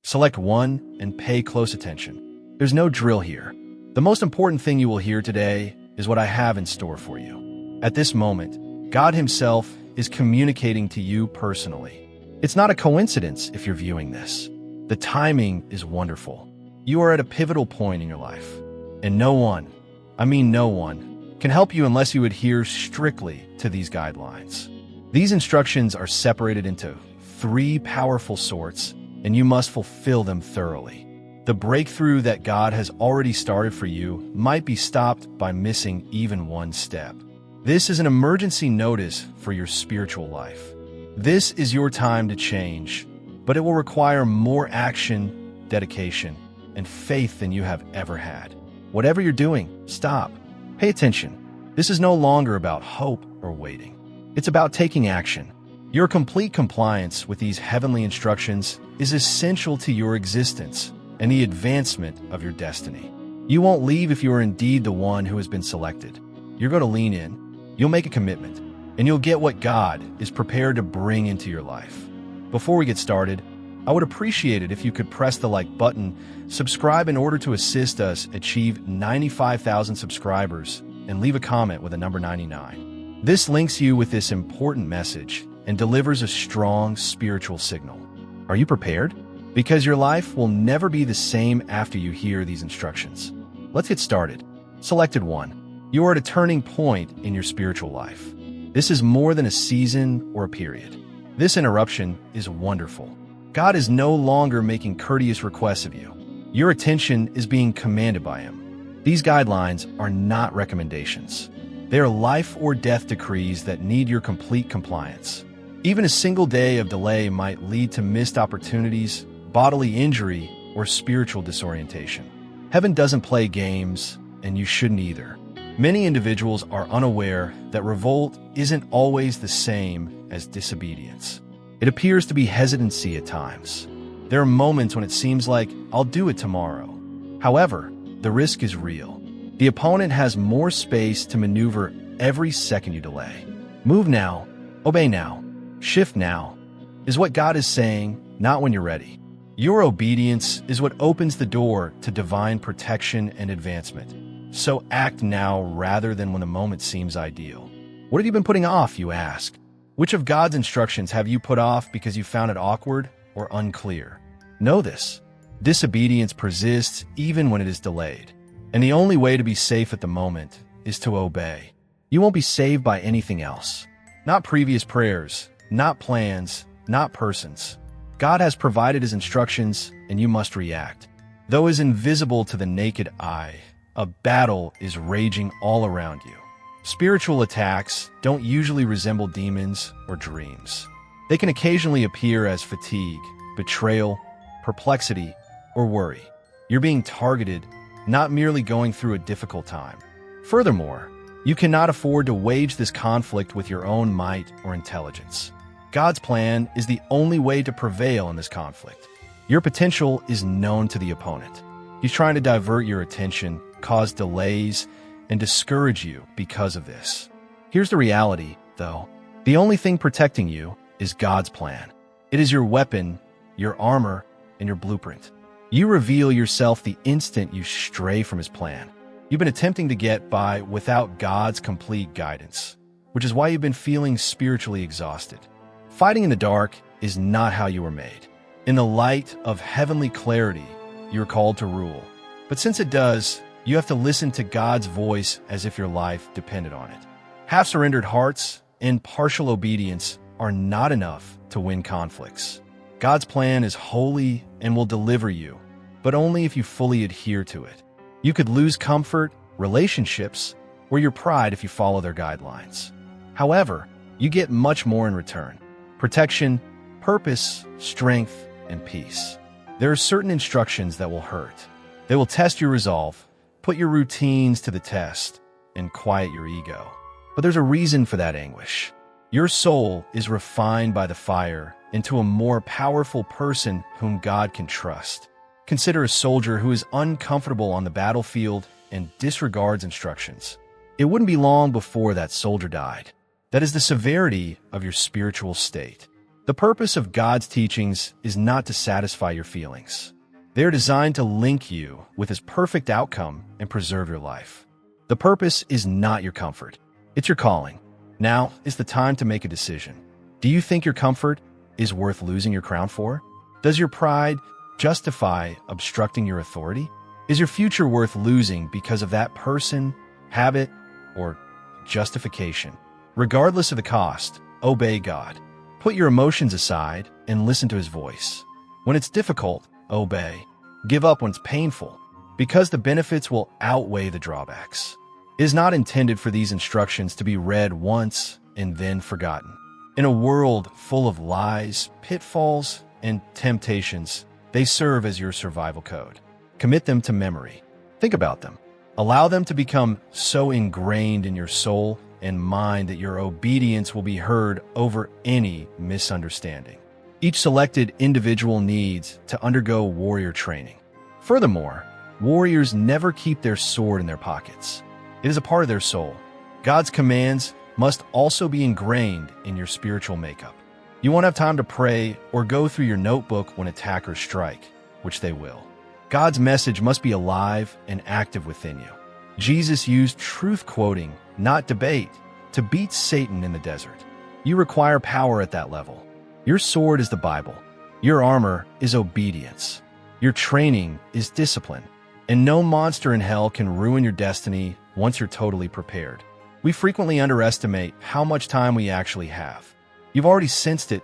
Select one and pay close attention. There's no drill here. The most important thing you will hear today is what I have in store for you. At this moment, God Himself is communicating to you personally. It's not a coincidence if you're viewing this. The timing is wonderful. You are at a pivotal point in your life, and no one, can help you unless you adhere strictly to these guidelines. These instructions are separated into 3 powerful sorts, and you must fulfill them thoroughly. The breakthrough that God has already started for you might be stopped by missing even one step. This is an emergency notice for your spiritual life. This is your time to change, but it will require more action, dedication, and faith than you have ever had. Whatever you're doing, stop. Pay attention. This is no longer about hope or waiting. It's about taking action. Your complete compliance with these heavenly instructions is essential to your existence and the advancement of your destiny. You won't leave if you are indeed the one who has been selected. You're going to lean in, you'll make a commitment, and you'll get what God is prepared to bring into your life. Before we get started, I would appreciate it if you could press the like button, subscribe in order to assist us achieve 95,000 subscribers, and leave a comment with a number 99. This links you with this important message and delivers a strong spiritual signal. Are you prepared? Because your life will never be the same after you hear these instructions. Let's get started. Selected 1. You are at a turning point in your spiritual life. This is more than a season or a period. This interruption is wonderful. God is no longer making courteous requests of you. Your attention is being commanded by Him. These guidelines are not recommendations. They are life or death decrees that need your complete compliance. Even a single day of delay might lead to missed opportunities, bodily injury, or spiritual disorientation. Heaven doesn't play games, and you shouldn't either. Many individuals are unaware that revolt isn't always the same as disobedience. It appears to be hesitancy at times. There are moments when it seems like, I'll do it tomorrow. However, the risk is real. The opponent has more space to maneuver every second you delay. Move now, obey now, shift now, is what God is saying, not when you're ready. Your obedience is what opens the door to divine protection and advancement. So act now rather than when the moment seems ideal. What have you been putting off, you ask? Which of God's instructions have you put off because you found it awkward or unclear? Know this. Disobedience persists even when it is delayed. And the only way to be safe at the moment is to obey. You won't be saved by anything else. Not previous prayers, not plans, not persons. God has provided His instructions, and you must react. Though it is invisible to the naked eye, a battle is raging all around you. Spiritual attacks don't usually resemble demons or dreams. They can occasionally appear as fatigue, betrayal, perplexity, or worry. You're being targeted, not merely going through a difficult time. Furthermore, you cannot afford to wage this conflict with your own might or intelligence. God's plan is the only way to prevail in this conflict. Your potential is known to the opponent. He's trying to divert your attention, cause delays, and discourage you because of this. Here's the reality, though. The only thing protecting you is God's plan. It is your weapon, your armor, and your blueprint. You reveal yourself the instant you stray from His plan. You've been attempting to get by without God's complete guidance, which is why you've been feeling spiritually exhausted. Fighting in the dark is not how you were made. In the light of heavenly clarity, you're called to rule. But since it does, you have to listen to God's voice as if your life depended on it. Half-surrendered hearts and partial obedience are not enough to win conflicts. God's plan is holy and will deliver you, but only if you fully adhere to it. You could lose comfort, relationships, or your pride if you follow their guidelines. However, you get much more in return: protection, purpose, strength, and peace. There are certain instructions that will hurt. They will test your resolve, put your routines to the test, and quiet your ego. But there's a reason for that anguish. Your soul is refined by the fire into a more powerful person whom God can trust. Consider a soldier who is uncomfortable on the battlefield and disregards instructions. It wouldn't be long before that soldier died. That is the severity of your spiritual state. The purpose of God's teachings is not to satisfy your feelings. They are designed to link you with His perfect outcome and preserve your life. The purpose is not your comfort. It's your calling. Now is the time to make a decision. Do you think your comfort is worth losing your crown for? Does your pride justify obstructing your authority? Is your future worth losing because of that person, habit, or justification? Regardless of the cost, obey God. Put your emotions aside and listen to His voice. When it's difficult, obey. Give up when it's painful, because the benefits will outweigh the drawbacks. It is not intended for these instructions to be read once and then forgotten. In a world full of lies, pitfalls, and temptations, they serve as your survival code. Commit them to memory. Think about them. Allow them to become so ingrained in your soul and mind that your obedience will be heard over any misunderstanding. Each selected individual needs to undergo warrior training. Furthermore, warriors never keep their sword in their pockets. It is a part of their soul. God's commands must also be ingrained in your spiritual makeup. You won't have time to pray or go through your notebook when attackers strike, which they will. God's message must be alive and active within you. Jesus used truth quoting, not debate, to beat Satan in the desert. You require power at that level. Your sword is the Bible. Your armor is obedience. Your training is discipline. And no monster in hell can ruin your destiny once you're totally prepared. We frequently underestimate how much time we actually have. You've already sensed it,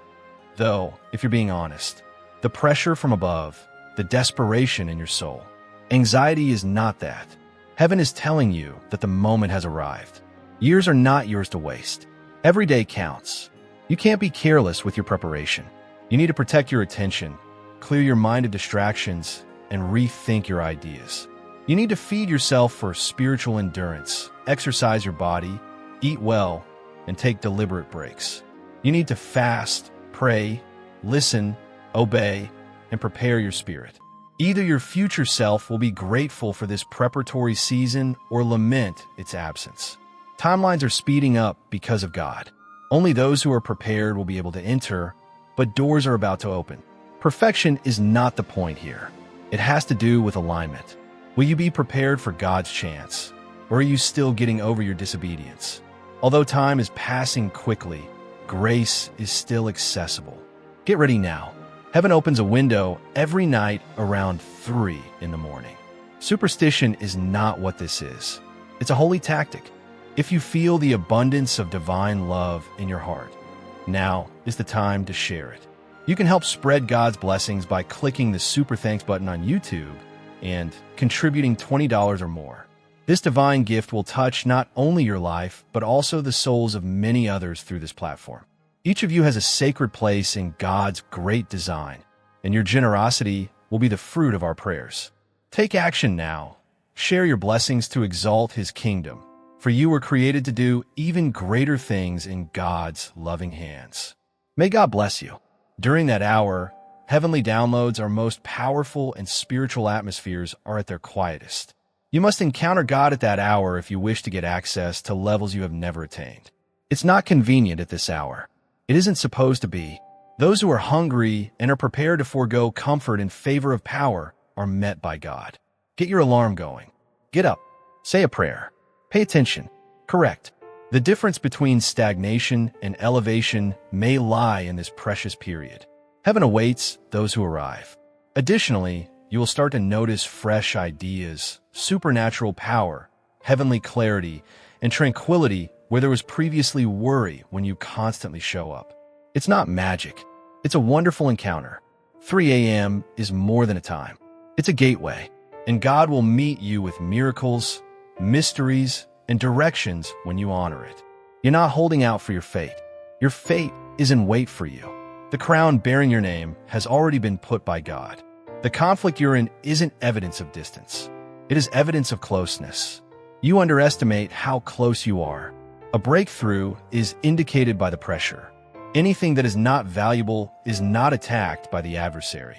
though, if you're being honest. The pressure from above, the desperation in your soul. Anxiety is not that. Heaven is telling you that the moment has arrived. Years are not yours to waste. Every day counts. You can't be careless with your preparation. You need to protect your attention, clear your mind of distractions, and rethink your ideas. You need to feed yourself for spiritual endurance, exercise your body, eat well, and take deliberate breaks. You need to fast, pray, listen, obey, and prepare your spirit. Either your future self will be grateful for this preparatory season or lament its absence. Timelines are speeding up because of God. Only those who are prepared will be able to enter, but doors are about to open. Perfection is not the point here. It has to do with alignment. Will you be prepared for God's chance, or are you still getting over your disobedience? Although time is passing quickly, grace is still accessible. Get ready now. Heaven opens a window every night around 3 in the morning. Superstition is not what this is. It's a holy tactic. If you feel the abundance of divine love in your heart, now is the time to share it. You can help spread God's blessings by clicking the Super Thanks button on YouTube and contributing $20 or more. This divine gift will touch not only your life, but also the souls of many others through this platform. Each of you has a sacred place in God's great design, and your generosity will be the fruit of our prayers. Take action now. Share your blessings to exalt His kingdom, for you were created to do even greater things in God's loving hands. May God bless you. During that hour, heavenly downloads, our most powerful and spiritual atmospheres, are at their quietest. You must encounter God at that hour if you wish to get access to levels you have never attained. It's not convenient at this hour. It isn't supposed to be. Those who are hungry and are prepared to forego comfort in favor of power are met by God. Get your alarm going. Get up. Say a prayer. Pay attention. Correct. The difference between stagnation and elevation may lie in this precious period. Heaven awaits those who arrive. Additionally, you will start to notice fresh ideas, supernatural power, heavenly clarity, and tranquility where there was previously worry when you constantly show up. It's not magic. It's a wonderful encounter. 3 a.m. is more than a time. It's a gateway, and God will meet you with miracles, mysteries, and directions when you honor it. You're not holding out for your fate. Your fate is in wait for you. The crown bearing your name has already been put by God. The conflict you're in isn't evidence of distance. It is evidence of closeness. You underestimate how close you are. A breakthrough is indicated by the pressure. Anything that is not valuable is not attacked by the adversary.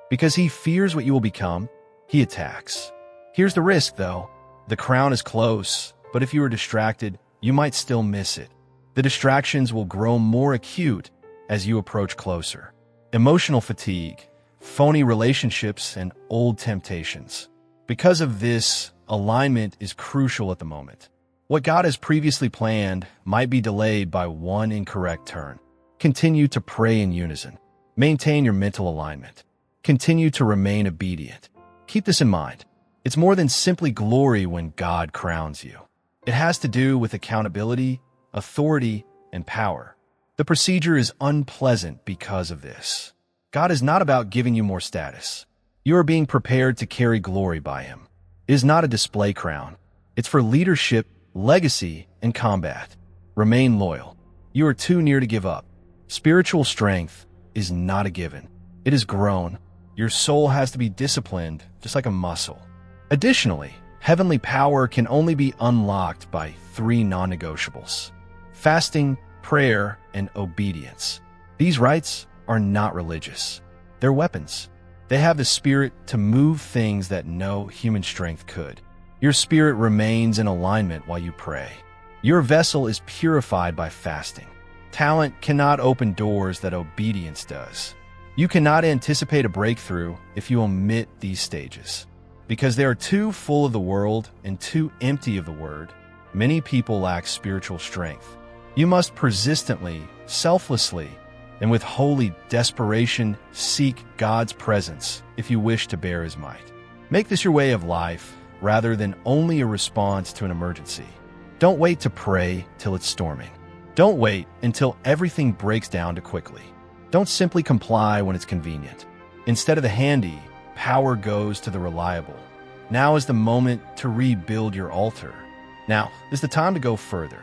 Because he fears what you will become, he attacks. Here's the risk, though. The crown is close, but if you are distracted, you might still miss it. The distractions will grow more acute, as you approach closer. Emotional fatigue, phony relationships, and old temptations. Because of this, alignment is crucial at the moment. What God has previously planned might be delayed by one incorrect turn. Continue to pray in unison. Maintain your mental alignment. Continue to remain obedient. Keep this in mind. It's more than simply glory when God crowns you. It has to do with accountability, authority, and power. The procedure is unpleasant because of this. God is not about giving you more status. You are being prepared to carry glory by Him. It is not a display crown. It's for leadership, legacy, and combat. Remain loyal. You are too near to give up. Spiritual strength is not a given. It is grown. Your soul has to be disciplined, just like a muscle. Additionally, heavenly power can only be unlocked by 3 non-negotiables: fasting, prayer, and obedience. These rites are not religious. They're weapons. They have the spirit to move things that no human strength could. Your spirit remains in alignment while you pray. Your vessel is purified by fasting. Talent cannot open doors that obedience does. You cannot anticipate a breakthrough if you omit these stages. Because they are too full of the world and too empty of the word, many people lack spiritual strength. You must persistently, selflessly, and with holy desperation seek God's presence if you wish to bear His might. Make this your way of life rather than only a response to an emergency. Don't wait to pray till it's storming. Don't wait until everything breaks down too quickly. Don't simply comply when it's convenient. Instead of the handy, power goes to the reliable. Now is the moment to rebuild your altar. Now is the time to go further.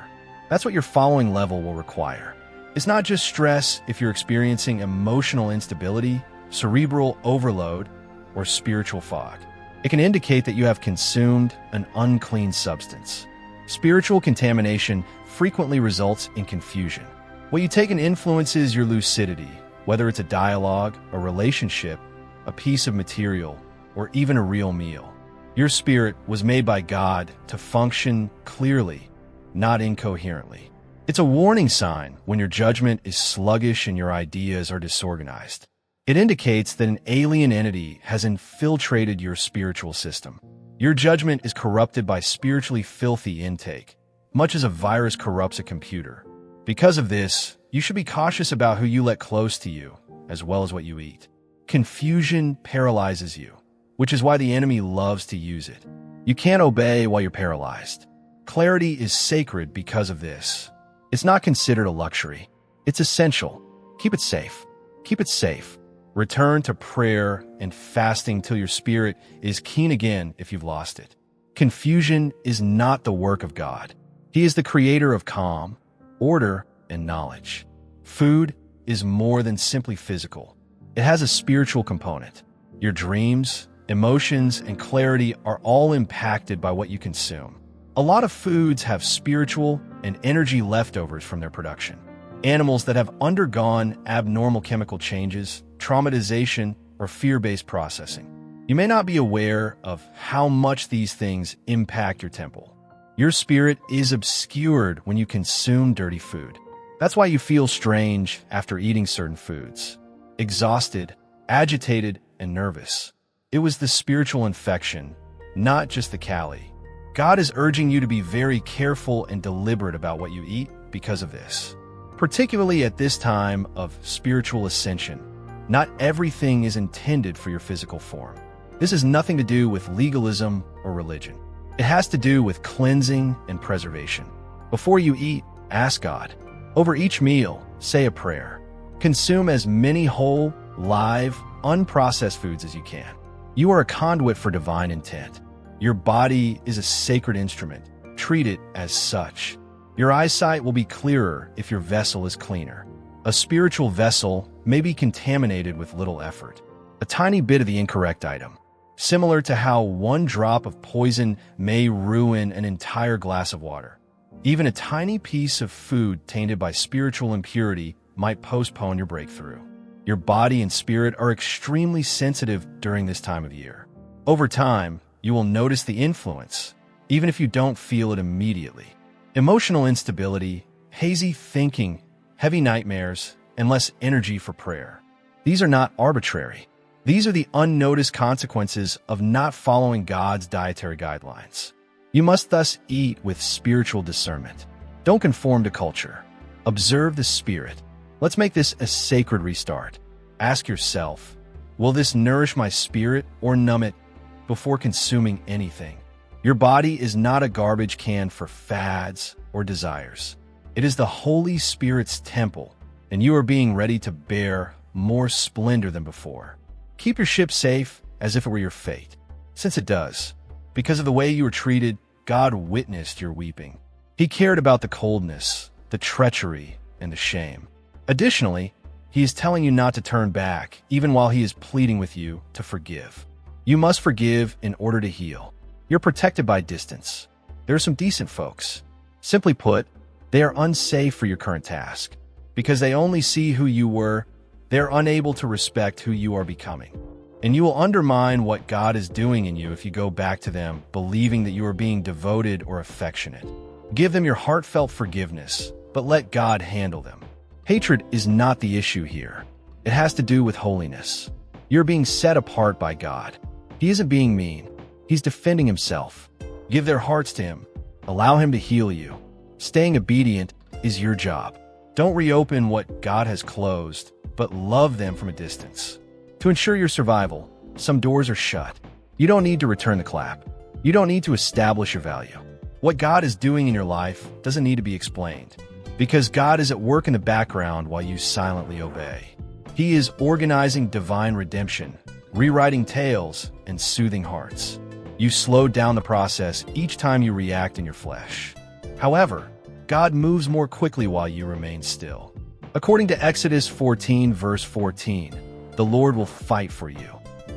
That's what your following level will require. It's not just stress if you're experiencing emotional instability, cerebral overload, or spiritual fog. It can indicate that you have consumed an unclean substance. Spiritual contamination frequently results in confusion. What you take in influences your lucidity, whether it's a dialogue, a relationship, a piece of material, or even a real meal. Your spirit was made by God to function clearly, not incoherently. It's a warning sign when your judgment is sluggish and your ideas are disorganized. It indicates that an alien entity has infiltrated your spiritual system. Your judgment is corrupted by spiritually filthy intake, much as a virus corrupts a computer. Because of this, you should be cautious about who you let close to you, as well as what you eat. Confusion paralyzes you, which is why the enemy loves to use it. You can't obey while you're paralyzed. Clarity is sacred because of this. It's not considered a luxury. It's essential. Keep it safe. Keep it safe. Return to prayer and fasting till your spirit is keen again if you've lost it. Confusion is not the work of God. He is the creator of calm, order, and knowledge. Food is more than simply physical. It has a spiritual component. Your dreams, emotions, and clarity are all impacted by what you consume. A lot of foods have spiritual and energy leftovers from their production. Animals that have undergone abnormal chemical changes, traumatization, or fear-based processing. You may not be aware of how much these things impact your temple. Your spirit is obscured when you consume dirty food. That's why you feel strange after eating certain foods. Exhausted, agitated, and nervous. It was the spiritual infection, not just the Kali. God is urging you to be very careful and deliberate about what you eat because of this. Particularly at this time of spiritual ascension, not everything is intended for your physical form. This has nothing to do with legalism or religion. It has to do with cleansing and preservation. Before you eat, ask God. Over each meal, say a prayer. Consume as many whole, live, unprocessed foods as you can. You are a conduit for divine intent. Your body is a sacred instrument. Treat it as such. Your eyesight will be clearer if your vessel is cleaner. A spiritual vessel may be contaminated with little effort. A tiny bit of the incorrect item. Similar to how one drop of poison may ruin an entire glass of water. Even a tiny piece of food tainted by spiritual impurity might postpone your breakthrough. Your body and spirit are extremely sensitive during this time of year. Over time, you will notice the influence, even if you don't feel it immediately. Emotional instability, hazy thinking, heavy nightmares, and less energy for prayer. These are not arbitrary. These are the unnoticed consequences of not following God's dietary guidelines. You must thus eat with spiritual discernment. Don't conform to culture. Observe the Spirit. Let's make this a sacred restart. Ask yourself, will this nourish my spirit or numb it before consuming anything? Your body is not a garbage can for fads or desires. It is the Holy Spirit's temple, and you are being ready to bear more splendor than before. Keep your ship safe as if it were your fate, since it does. Because of the way you were treated, God witnessed your weeping. He cared about the coldness, the treachery, and the shame. Additionally, He is telling you not to turn back, even while He is pleading with you to forgive. You must forgive in order to heal. You're protected by distance. There are some decent folks. Simply put, they are unsafe for your current task. Because they only see who you were, they are unable to respect who you are becoming. And you will undermine what God is doing in you if you go back to them, believing that you are being devoted or affectionate. Give them your heartfelt forgiveness, but let God handle them. Hatred is not the issue here. It has to do with holiness. You're being set apart by God. He isn't being mean. He's defending Himself. Give their hearts to Him. Allow Him to heal you. Staying obedient is your job. Don't reopen what God has closed, but love them from a distance. To ensure your survival, some doors are shut. You don't need to return the clap. You don't need to establish your value. What God is doing in your life doesn't need to be explained, because God is at work in the background while you silently obey. He is organizing divine redemption, rewriting tales, and soothing hearts. You slow down the process each time you react in your flesh. However, God moves more quickly while you remain still. According to Exodus 14, verse 14, the Lord will fight for you.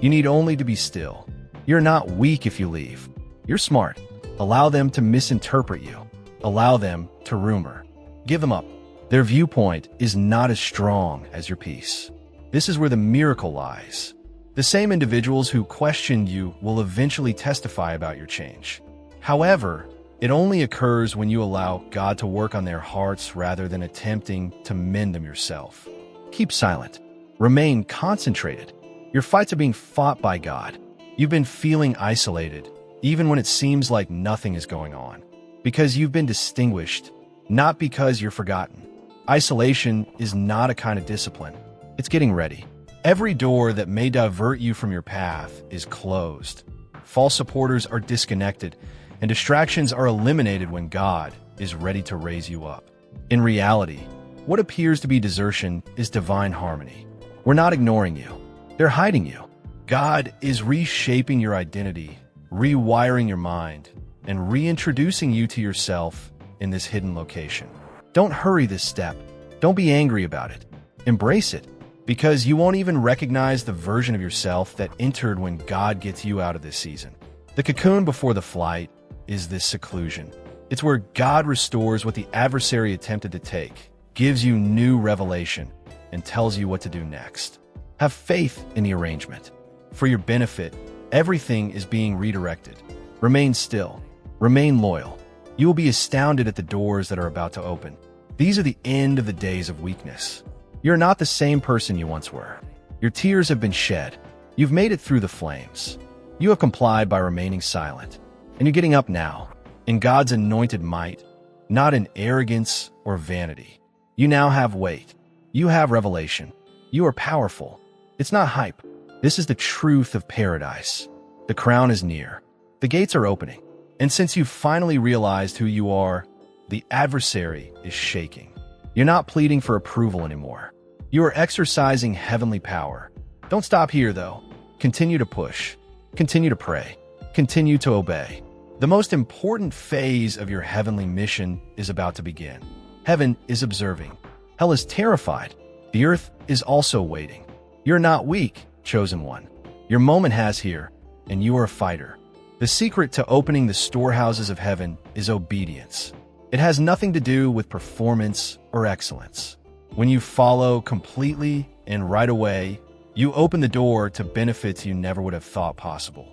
You need only to be still. You're not weak if you leave. You're smart. Allow them to misinterpret you. Allow them to rumor. Give them up. Their viewpoint is not as strong as your peace. This is where the miracle lies. The same individuals who questioned you will eventually testify about your change. However, it only occurs when you allow God to work on their hearts rather than attempting to mend them yourself. Keep silent. Remain concentrated. Your fights are being fought by God. You've been feeling isolated, even when it seems like nothing is going on, because you've been distinguished, not because you're forgotten. Isolation is not a kind of discipline. It's getting ready. Every door that may divert you from your path is closed. False supporters are disconnected, and distractions are eliminated when God is ready to raise you up. In reality, what appears to be desertion is divine harmony. We're not ignoring you. They're hiding you. God is reshaping your identity, rewiring your mind, and reintroducing you to yourself in this hidden location. Don't hurry this step. Don't be angry about it. Embrace it, because you won't even recognize the version of yourself that entered when God gets you out of this season. The cocoon before the flight is this seclusion. It's where God restores what the adversary attempted to take, gives you new revelation, and tells you what to do next. Have faith in the arrangement. For your benefit, everything is being redirected. Remain still. Remain loyal. You will be astounded at the doors that are about to open. These are the end of the days of weakness. You're not the same person you once were. Your tears have been shed. You've made it through the flames. You have complied by remaining silent. And you're getting up now, in God's anointed might, not in arrogance or vanity. You now have weight. You have revelation. You are powerful. It's not hype. This is the truth of paradise. The crown is near. The gates are opening. And since you've finally realized who you are, the adversary is shaking. You're not pleading for approval anymore. You are exercising heavenly power. Don't stop here, though. Continue to push. Continue to pray. Continue to obey. The most important phase of your heavenly mission is about to begin. Heaven is observing. Hell is terrified. The earth is also waiting. You're not weak, chosen one. Your moment has here, and you are a fighter. The secret to opening the storehouses of heaven is obedience. It has nothing to do with performance or excellence. When you follow completely and right away, you open the door to benefits you never would have thought possible.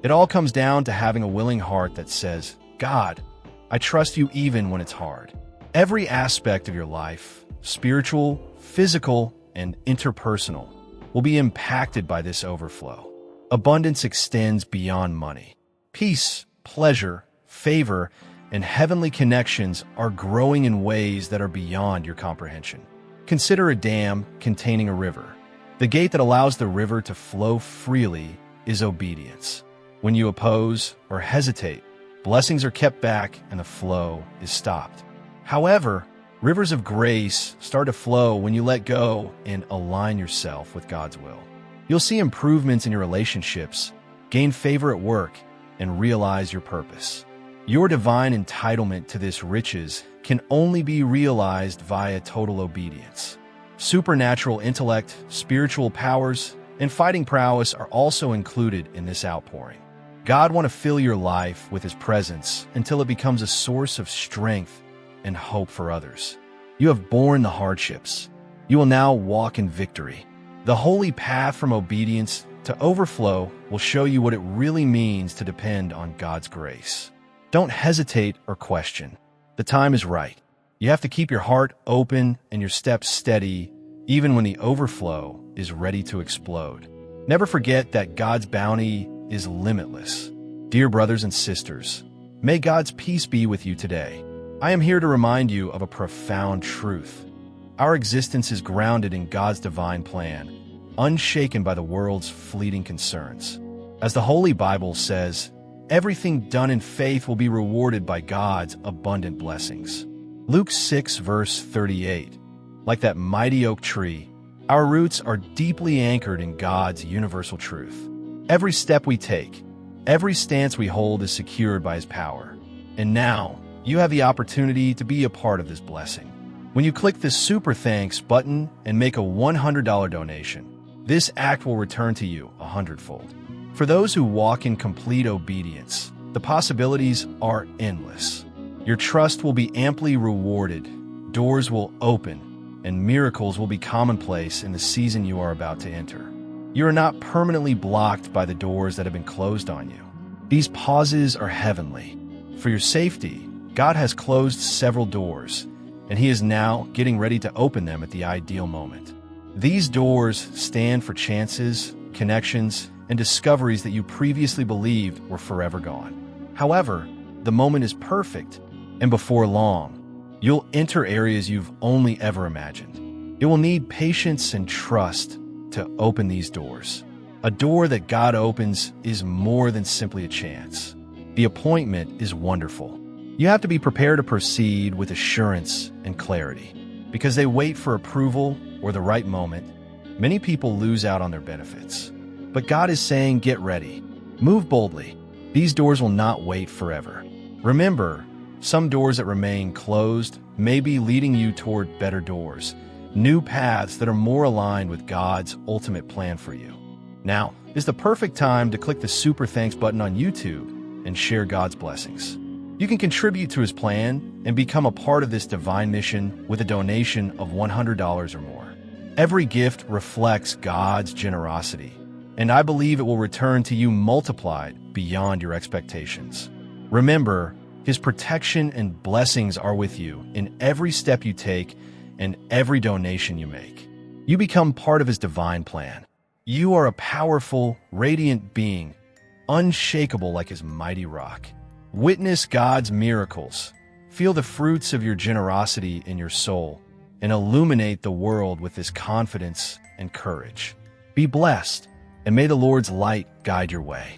It all comes down to having a willing heart that says, God, I trust you even when it's hard. Every aspect of your life, spiritual, physical and interpersonal, will be impacted by this overflow. Abundance extends beyond money. Peace, pleasure, favor, and heavenly connections are growing in ways that are beyond your comprehension. Consider a dam containing a river. The gate that allows the river to flow freely is obedience. When you oppose or hesitate, blessings are kept back and the flow is stopped. However, rivers of grace start to flow when you let go and align yourself with God's will. You'll see improvements in your relationships, gain favor at work, and realize your purpose. Your divine entitlement to this riches can only be realized via total obedience. Supernatural intellect, spiritual powers, and fighting prowess are also included in this outpouring. God wants to fill your life with His presence until it becomes a source of strength and hope for others. You have borne the hardships. You will now walk in victory. The holy path from obedience to overflow will show you what it really means to depend on God's grace. Don't hesitate or question. The time is right. You have to keep your heart open and your steps steady, even when the overflow is ready to explode. Never forget that God's bounty is limitless. Dear brothers and sisters, may God's peace be with you today. I am here to remind you of a profound truth. Our existence is grounded in God's divine plan, unshaken by the world's fleeting concerns. As the Holy Bible says, everything done in faith will be rewarded by God's abundant blessings. Luke 6, verse 38. Like that mighty oak tree, our roots are deeply anchored in God's universal truth. Every step we take, every stance we hold is secured by His power. And now, you have the opportunity to be a part of this blessing. When you click the Super Thanks button and make a $100 donation, this act will return to you 100-fold. For those who walk in complete obedience, the possibilities are endless. Your trust will be amply rewarded, doors will open, and miracles will be commonplace in the season you are about to enter. You are not permanently blocked by the doors that have been closed on you. These pauses are heavenly. For your safety, God has closed several doors, and He is now getting ready to open them at the ideal moment. These doors stand for chances, connections, and discoveries that you previously believed were forever gone. However, the moment is perfect, and before long, you'll enter areas you've only ever imagined. It will need patience and trust to open these doors. A door that God opens is more than simply a chance. The appointment is wonderful. You have to be prepared to proceed with assurance and clarity. Because they wait for approval or the right moment, many people lose out on their benefits. But God is saying, get ready. Move boldly. These doors will not wait forever. Remember, some doors that remain closed may be leading you toward better doors, new paths that are more aligned with God's ultimate plan for you. Now is the perfect time to click the Super Thanks button on YouTube and share God's blessings. You can contribute to His plan and become a part of this divine mission with a donation of $100 or more. Every gift reflects God's generosity, and I believe it will return to you multiplied beyond your expectations. Remember, His protection and blessings are with you in every step you take and every donation you make. You become part of His divine plan. You are a powerful, radiant being, unshakable like His mighty rock. Witness God's miracles, feel the fruits of your generosity in your soul, and illuminate the world with this confidence and courage. Be blessed, and may the Lord's light guide your way.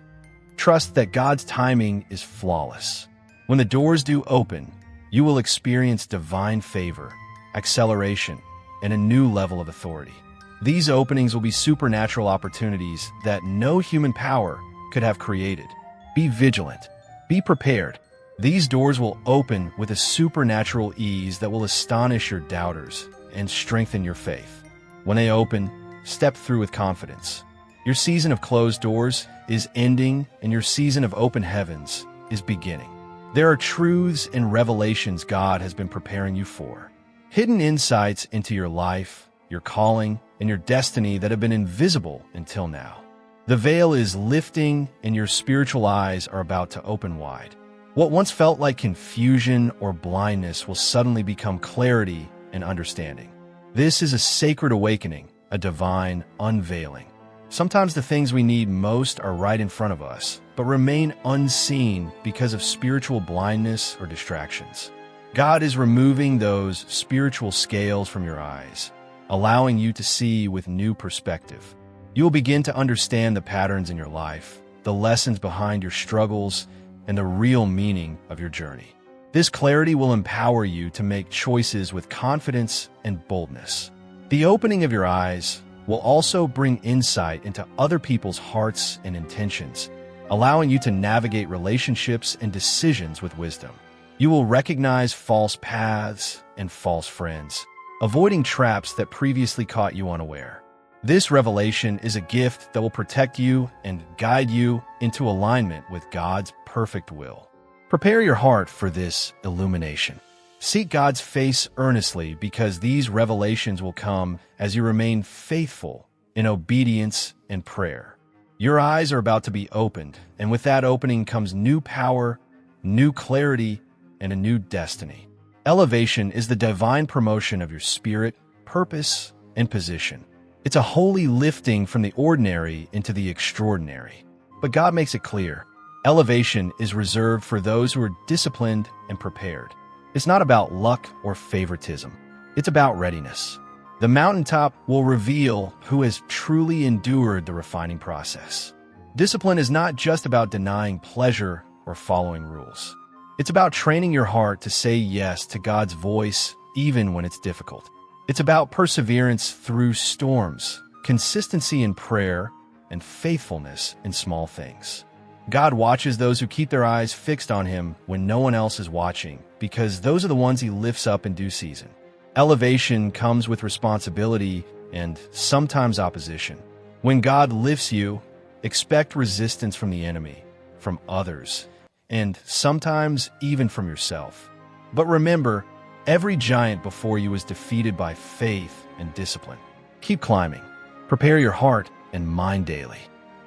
Trust that God's timing is flawless. When the doors do open, you will experience divine favor, acceleration, and a new level of authority. These openings will be supernatural opportunities that no human power could have created. Be vigilant. Be prepared. These doors will open with a supernatural ease that will astonish your doubters and strengthen your faith. When they open, step through with confidence. Your season of closed doors is ending, and your season of open heavens is beginning. There are truths and revelations God has been preparing you for. Hidden insights into your life, your calling, and your destiny that have been invisible until now. The veil is lifting, and your spiritual eyes are about to open wide. What once felt like confusion or blindness will suddenly become clarity and understanding. This is a sacred awakening, a divine unveiling. Sometimes the things we need most are right in front of us, but remain unseen because of spiritual blindness or distractions. God is removing those spiritual scales from your eyes, allowing you to see with new perspective. You will begin to understand the patterns in your life, the lessons behind your struggles, and the real meaning of your journey. This clarity will empower you to make choices with confidence and boldness. The opening of your eyes will also bring insight into other people's hearts and intentions, allowing you to navigate relationships and decisions with wisdom. You will recognize false paths and false friends, avoiding traps that previously caught you unaware. This revelation is a gift that will protect you and guide you into alignment with God's perfect will. Prepare your heart for this illumination. Seek God's face earnestly because these revelations will come as you remain faithful in obedience and prayer. Your eyes are about to be opened, and with that opening comes new power, new clarity, and a new destiny. Elevation is the divine promotion of your spirit, purpose, and position. It's a holy lifting from the ordinary into the extraordinary. But God makes it clear, elevation is reserved for those who are disciplined and prepared. It's not about luck or favoritism. It's about readiness. The mountaintop will reveal who has truly endured the refining process. Discipline is not just about denying pleasure or following rules. It's about training your heart to say yes to God's voice even when it's difficult. It's about perseverance through storms, consistency in prayer, and faithfulness in small things. God watches those who keep their eyes fixed on Him when no one else is watching, because those are the ones He lifts up in due season. Elevation comes with responsibility and sometimes opposition. When God lifts you, expect resistance from the enemy, from others, and sometimes even from yourself. But remember, every giant before you is defeated by faith and discipline. Keep climbing. Prepare your heart and mind daily.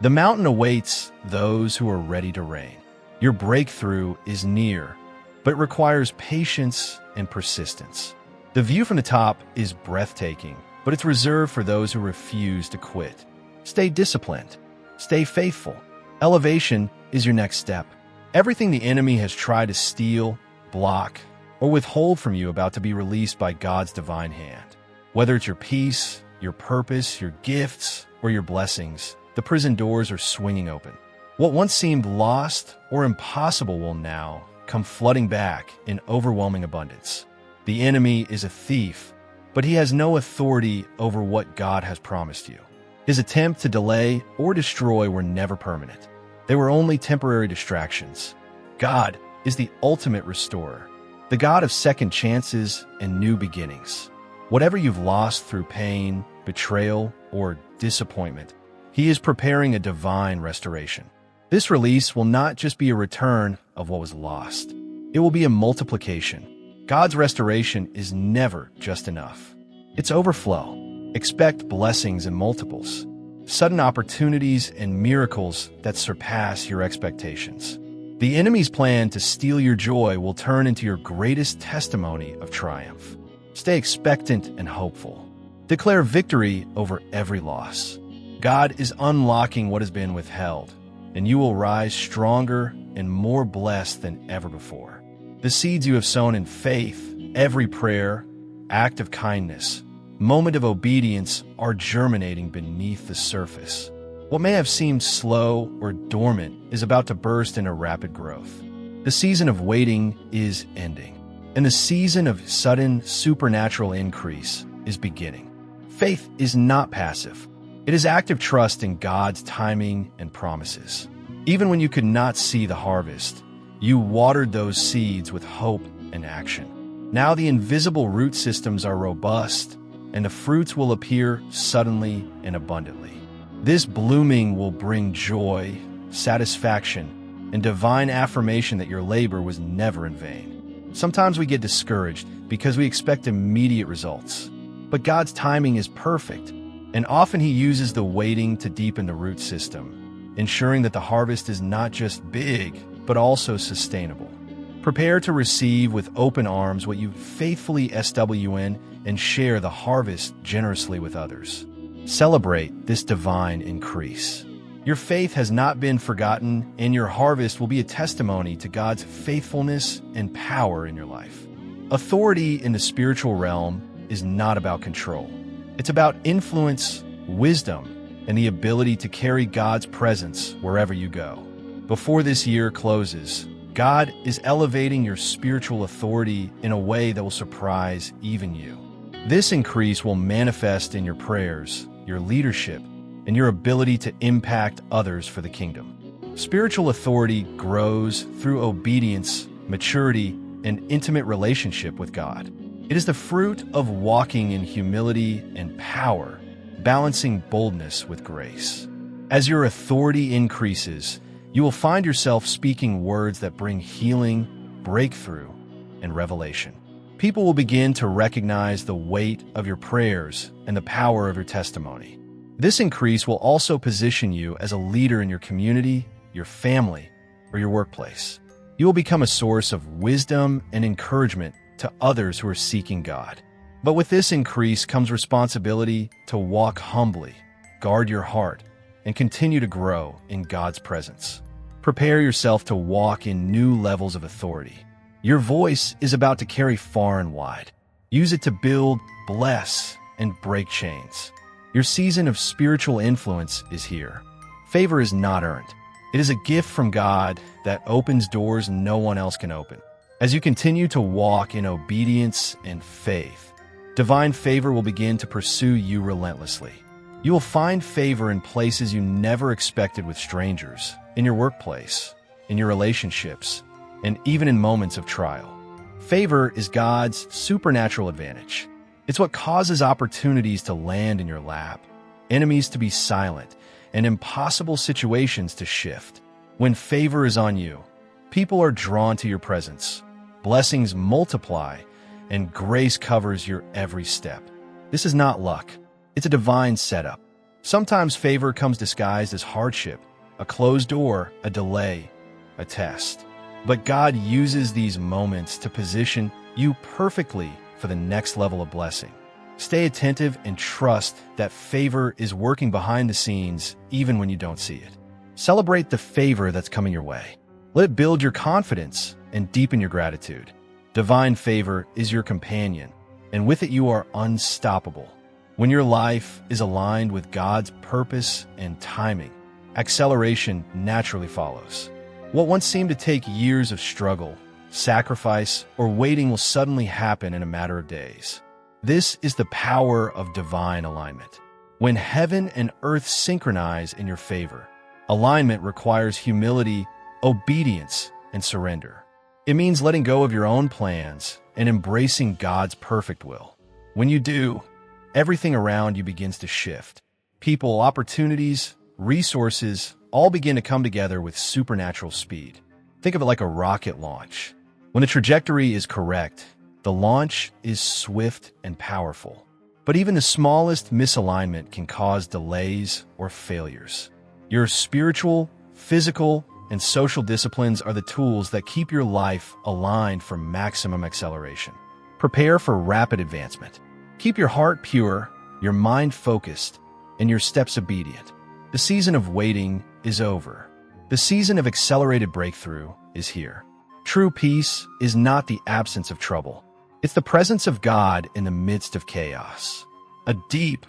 The mountain awaits those who are ready to reign. Your breakthrough is near, but requires patience and persistence. The view from the top is breathtaking, but it's reserved for those who refuse to quit. Stay disciplined. Stay faithful. Elevation is your next step. Everything the enemy has tried to steal, block, or withhold from you about to be released by God's divine hand. Whether it's your peace, your purpose, your gifts, or your blessings, the prison doors are swinging open. What once seemed lost or impossible will now come flooding back in overwhelming abundance. The enemy is a thief, but he has no authority over what God has promised you. His attempt to delay or destroy were never permanent. They were only temporary distractions. God is the ultimate restorer, the God of second chances and new beginnings. Whatever you've lost through pain, betrayal, or disappointment, He is preparing a divine restoration. This release will not just be a return of what was lost. It will be a multiplication. God's restoration is never just enough. It's overflow. Expect blessings in multiples, sudden opportunities and miracles that surpass your expectations. The enemy's plan to steal your joy will turn into your greatest testimony of triumph. Stay expectant and hopeful. Declare victory over every loss. God is unlocking what has been withheld, and you will rise stronger and more blessed than ever before. The seeds you have sown in faith, every prayer, act of kindness, moment of obedience are germinating beneath the surface. What may have seemed slow or dormant is about to burst into rapid growth. The season of waiting is ending, and the season of sudden supernatural increase is beginning. Faith is not passive. It is active trust in God's timing and promises. Even when you could not see the harvest, you watered those seeds with hope and action. Now the invisible root systems are robust, and the fruits will appear suddenly and abundantly. This blooming will bring joy, satisfaction, and divine affirmation that your labor was never in vain. Sometimes we get discouraged because we expect immediate results. But God's timing is perfect, and often He uses the waiting to deepen the root system, ensuring that the harvest is not just big, but also sustainable. Prepare to receive with open arms what you faithfully SWN and share the harvest generously with others. Celebrate this divine increase. Your faith has not been forgotten, and your harvest will be a testimony to God's faithfulness and power in your life. Authority in the spiritual realm is not about control. It's about influence, wisdom, and the ability to carry God's presence wherever you go. Before this year closes, God is elevating your spiritual authority in a way that will surprise even you. This increase will manifest in your prayers, your leadership, and your ability to impact others for the kingdom. Spiritual authority grows through obedience, maturity, and intimate relationship with God. It is the fruit of walking in humility and power, balancing boldness with grace. As your authority increases, you will find yourself speaking words that bring healing, breakthrough, and revelation. People will begin to recognize the weight of your prayers and the power of your testimony. This increase will also position you as a leader in your community, your family, or your workplace. You will become a source of wisdom and encouragement to others who are seeking God. But with this increase comes responsibility to walk humbly, guard your heart, and continue to grow in God's presence. Prepare yourself to walk in new levels of authority. Your voice is about to carry far and wide. Use it to build, bless, and break chains. Your season of spiritual influence is here. Favor is not earned. It is a gift from God that opens doors no one else can open. As you continue to walk in obedience and faith, divine favor will begin to pursue you relentlessly. You will find favor in places you never expected, with strangers, in your workplace, in your relationships, and even in moments of trial. Favor is God's supernatural advantage. It's what causes opportunities to land in your lap, enemies to be silent, and impossible situations to shift. When favor is on you, people are drawn to your presence, blessings multiply, and grace covers your every step. This is not luck. It's a divine setup. Sometimes favor comes disguised as hardship, a closed door, a delay, a test. But God uses these moments to position you perfectly for the next level of blessing. Stay attentive and trust that favor is working behind the scenes even when you don't see it. Celebrate the favor that's coming your way. Let it build your confidence and deepen your gratitude. Divine favor is your companion, and with it you are unstoppable. When your life is aligned with God's purpose and timing, acceleration naturally follows. What once seemed to take years of struggle, sacrifice, or waiting will suddenly happen in a matter of days. This is the power of divine alignment. When heaven and earth synchronize in your favor, alignment requires humility, obedience, and surrender. It means letting go of your own plans and embracing God's perfect will. When you do, everything around you begins to shift. People, opportunities, resources all begin to come together with supernatural speed. Think of it like a rocket launch. When the trajectory is correct, the launch is swift and powerful. But even the smallest misalignment can cause delays or failures. Your spiritual, physical, and social disciplines are the tools that keep your life aligned for maximum acceleration. Prepare for rapid advancement. Keep your heart pure, your mind focused, and your steps obedient. The season of waiting is over. The season of accelerated breakthrough is here. True peace is not the absence of trouble. It's the presence of God in the midst of chaos. A deep,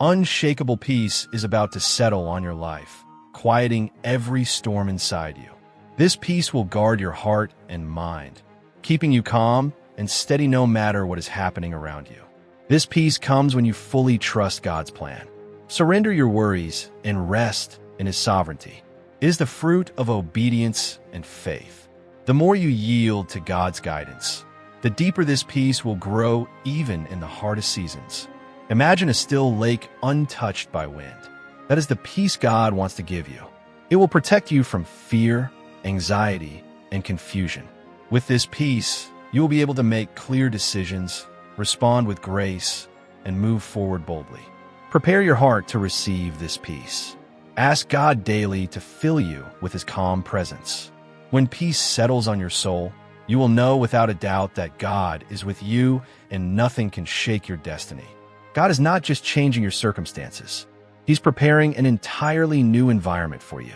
unshakable peace is about to settle on your life, quieting every storm inside you. This peace will guard your heart and mind, keeping you calm and steady no matter what is happening around you. This peace comes when you fully trust God's plan. Surrender your worries and rest in His sovereignty. It is the fruit of obedience and faith. The more you yield to God's guidance, the deeper this peace will grow even in the hardest seasons. Imagine a still lake untouched by wind. That is the peace God wants to give you. It will protect you from fear, anxiety, and confusion. With this peace, you will be able to make clear decisions, respond with grace, and move forward boldly. Prepare your heart to receive this peace. Ask God daily to fill you with His calm presence. When peace settles on your soul, You will know without a doubt that God is with you and nothing can shake your destiny. God is not just changing your circumstances. He's preparing an entirely new environment for you,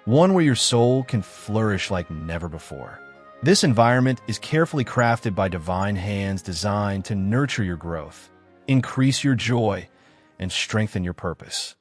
one where your soul can flourish like never before. This environment is carefully crafted by divine hands designed to nurture your growth, increase your joy, and strengthen your purpose.